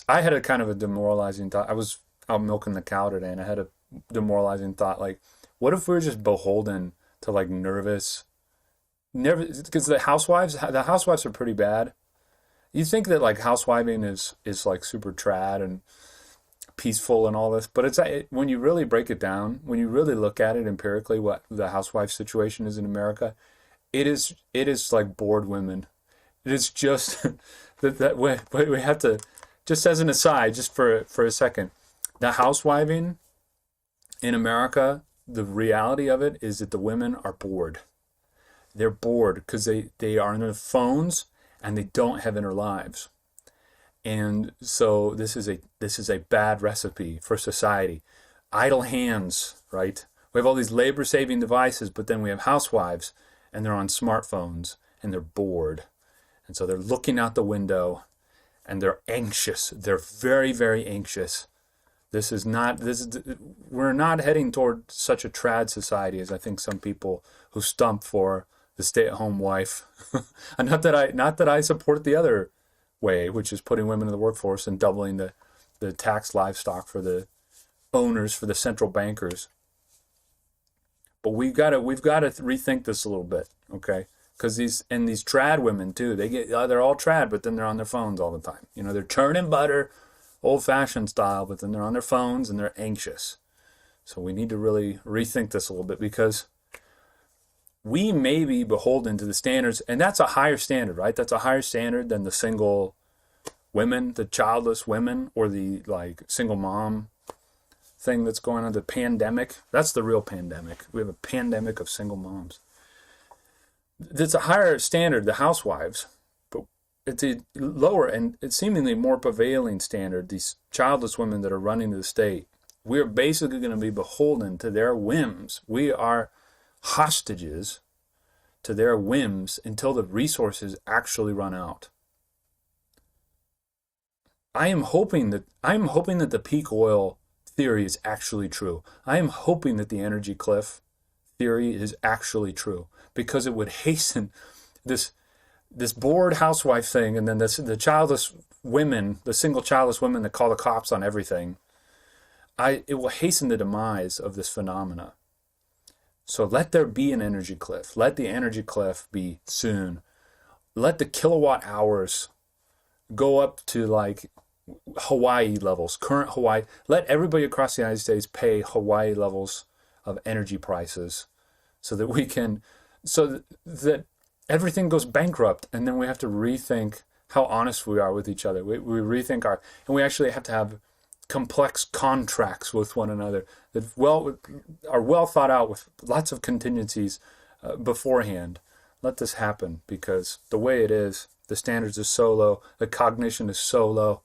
I had a kind of a demoralizing thought. I was out milking the cow today, and I had a demoralizing thought. Like, what if we were just beholden to like nervous, because the housewives are pretty bad. You think that like housewiving is like super trad and peaceful and all this, but when you really break it down, when you really look at it empirically, what the housewife situation is in America, it is like bored women. It is just we have to, just as an aside, just for a second, the housewiving in America, the reality of it is that the women are bored. They're bored because they are on their phones and they don't have inner lives. And so this is a bad recipe for society. Idle hands, right? We have all these labor saving devices, but then we have housewives and they're on smartphones and they're bored. And so they're looking out the window and they're anxious. They're very, very anxious. We're not heading toward such a trad society as I think some people who stump for the stay-at-home wife. And not that I support the other way, which is putting women in the workforce and doubling the tax livestock for the owners, for the central bankers. But we've got to rethink this a little bit, okay? Because these trad women too, they're all trad, but then they're on their phones all the time. They're churning butter, old-fashioned style, but then they're on their phones and they're anxious. So we need to really rethink this a little bit, because we may be beholden to the standards, and that's a higher standard, right? That's a higher standard than the single women, the childless women, or the like single mom thing that's going on, the pandemic. That's the real pandemic. We have a pandemic of single moms. It's a higher standard, the housewives, but it's a lower and it's seemingly more prevailing standard, these childless women that are running the state. We're basically going to be beholden to their whims. We are hostages to their whims until the resources actually run out. I'm hoping that the peak oil theory is actually true. I am hoping that the energy cliff theory is actually true, because it would hasten this bored housewife thing, and then the childless women, the single childless women that call the cops on everything. It will hasten the demise of this phenomena. So let there be an energy cliff. Let the energy cliff be soon. Let the kilowatt hours go up to like Hawaii levels, current Hawaii. Let everybody across the United States pay Hawaii levels of energy prices, so that everything goes bankrupt, and then we have to rethink how honest we are with each other. We rethink and we actually have to have complex contracts with one another that are well thought out with lots of contingencies beforehand. Let this happen, because the way it is, the standards are so low, the cognition is so low,